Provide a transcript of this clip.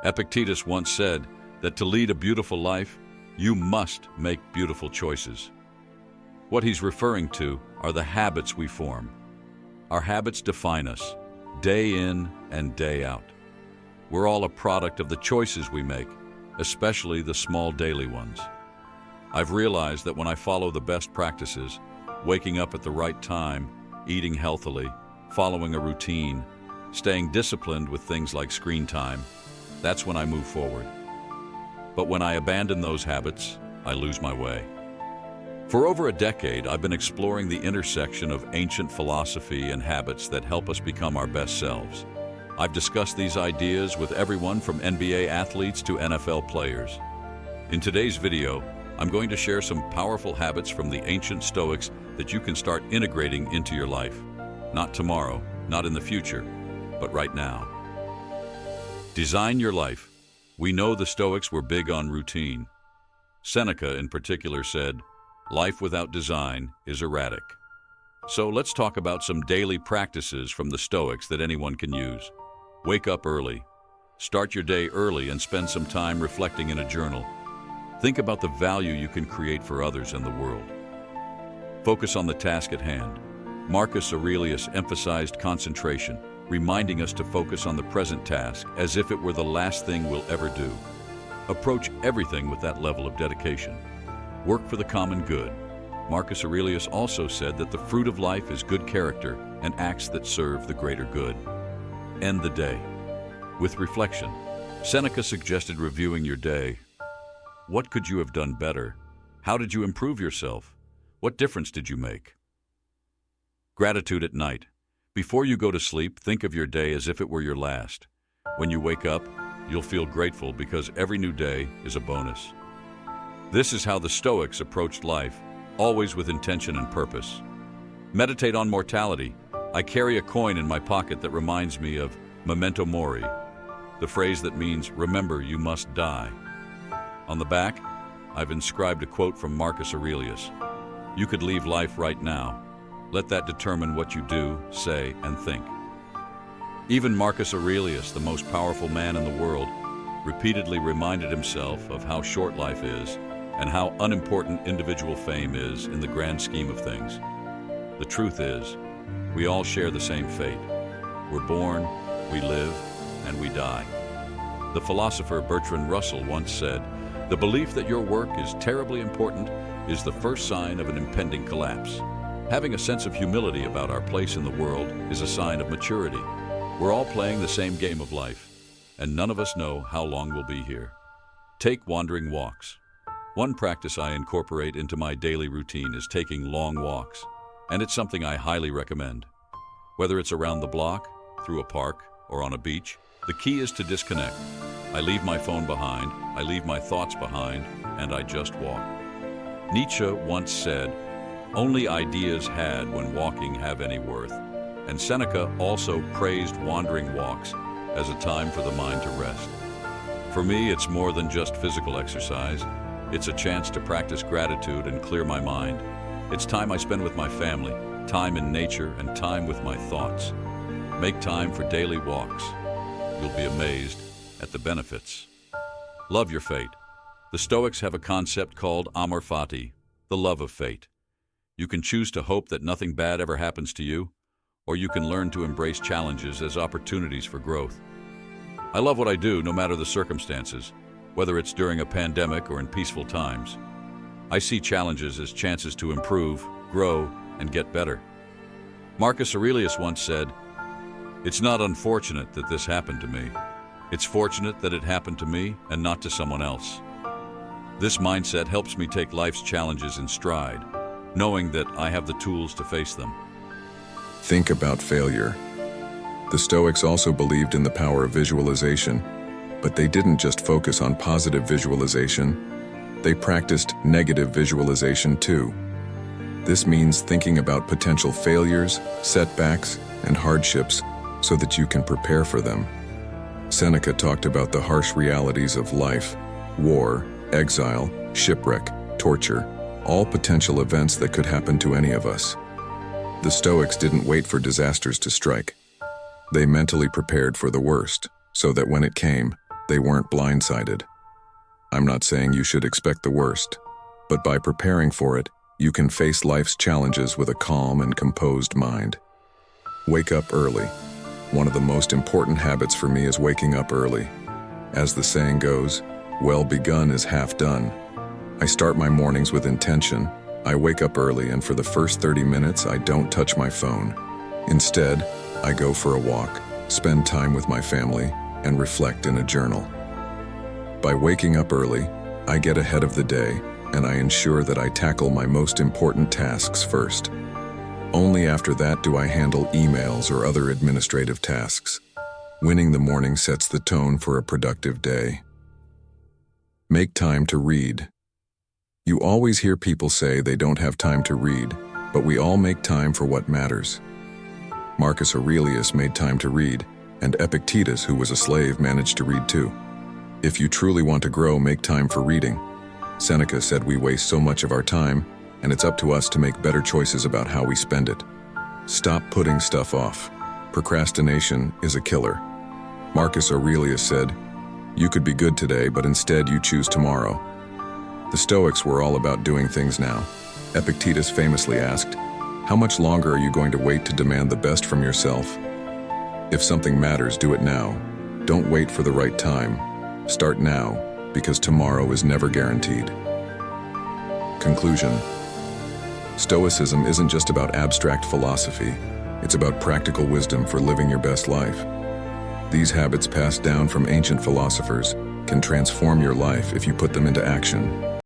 Epictetus once said that to lead a beautiful life, you must make beautiful choices. What he's referring to are the habits we form. Our habits define us, day in and day out. We're all a product of the choices we make, especially the small daily ones. I've realized that when I follow the best practices, waking up at the right time, eating healthily, following a routine, staying disciplined with things like screen time, that's when I move forward. But when I abandon those habits, I lose my way. For over a decade, I've been exploring the intersection of ancient philosophy and habits that help us become our best selves. I've discussed these ideas with everyone from NBA athletes to NFL players. In today's video, I'm going to share some powerful habits from the ancient Stoics that you can start integrating into your life. Not tomorrow, not in the future, but right now. Design your life. We know the Stoics were big on routine. Seneca, in particular, said, "Life without design is erratic." So let's talk about some daily practices from the Stoics that anyone can use. Wake up early. Start your day early and spend some time reflecting in a journal. Think about the value you can create for others and the world. Focus on the task at hand. Marcus Aurelius emphasized concentration, reminding us to focus on the present task as if it were the last thing we'll ever do. Approach everything with that level of dedication. Work for the common good. Marcus Aurelius also said that the fruit of life is good character and acts that serve the greater good. End the day with reflection. Seneca suggested reviewing your day. What could you have done better? How did you improve yourself? What difference did you make? Gratitude at night. Before you go to sleep, think of your day as if it were your last. When you wake up, you'll feel grateful because every new day is a bonus. This is how the Stoics approached life, always with intention and purpose. Meditate on mortality. I carry a coin in my pocket that reminds me of memento mori, the phrase that means remember you must die. On the back, I've inscribed a quote from Marcus Aurelius. You could leave life right now. Let that determine what you do, say, and think. Even Marcus Aurelius, the most powerful man in the world, repeatedly reminded himself of how short life is and how unimportant individual fame is in the grand scheme of things. The truth is, we all share the same fate. We're born, we live, and we die. The philosopher Bertrand Russell once said, "The belief that your work is terribly important is the first sign of an impending collapse." Having a sense of humility about our place in the world is a sign of maturity. We're all playing the same game of life, and none of us know how long we'll be here. Take wandering walks. One practice I incorporate into my daily routine is taking long walks, and it's something I highly recommend. Whether it's around the block, through a park, or on a beach, the key is to disconnect. I leave my phone behind, I leave my thoughts behind, and I just walk. Nietzsche once said, "Only ideas had when walking have any worth," and Seneca also praised wandering walks as a time for the mind to rest. For me, it's more than just physical exercise. It's a chance to practice gratitude and clear my mind. It's time I spend with my family, time in nature, and time with my thoughts. Make time for daily walks. You'll be amazed at the benefits. Love your fate. The Stoics have a concept called amor fati, the love of fate. You can choose to hope that nothing bad ever happens to you, or you can learn to embrace challenges as opportunities for growth. I love what I do, no matter the circumstances, whether it's during a pandemic or in peaceful times. I see challenges as chances to improve, grow, and get better. Marcus Aurelius once said, "It's not unfortunate that this happened to me. It's fortunate that it happened to me and not to someone else." This mindset helps me take life's challenges in stride, knowing that I have the tools to face them. Think about failure. The Stoics also believed in the power of visualization, but they didn't just focus on positive visualization. They practiced negative visualization too. This means thinking about potential failures, setbacks, and hardships so that you can prepare for them. Seneca talked about the harsh realities of life: war, exile, shipwreck, torture, all potential events that could happen to any of us. The Stoics didn't wait for disasters to strike. They mentally prepared for the worst, so that when it came, they weren't blindsided. I'm not saying you should expect the worst, but by preparing for it, you can face life's challenges with a calm and composed mind. Wake up early. One of the most important habits for me is waking up early. As the saying goes, well begun is half done. I start my mornings with intention. I wake up early, and for the first 30 minutes, I don't touch my phone. Instead, I go for a walk, spend time with my family, and reflect in a journal. By waking up early, I get ahead of the day, and I ensure that I tackle my most important tasks first. Only after that do I handle emails or other administrative tasks. Winning the morning sets the tone for a productive day. Make time to read. You always hear people say they don't have time to read, but we all make time for what matters. Marcus Aurelius made time to read, and Epictetus, who was a slave, managed to read too. If you truly want to grow, make time for reading. Seneca said we waste so much of our time, and it's up to us to make better choices about how we spend it. Stop putting stuff off. Procrastination is a killer. Marcus Aurelius said, "You could be good today, but instead you choose tomorrow." The Stoics were all about doing things now. Epictetus famously asked, "How much longer are you going to wait to demand the best from yourself? If something matters, do it now. Don't wait for the right time. Start now, because tomorrow is never guaranteed." Conclusion. Stoicism isn't just about abstract philosophy. It's about practical wisdom for living your best life. These habits passed down from ancient philosophers can transform your life if you put them into action.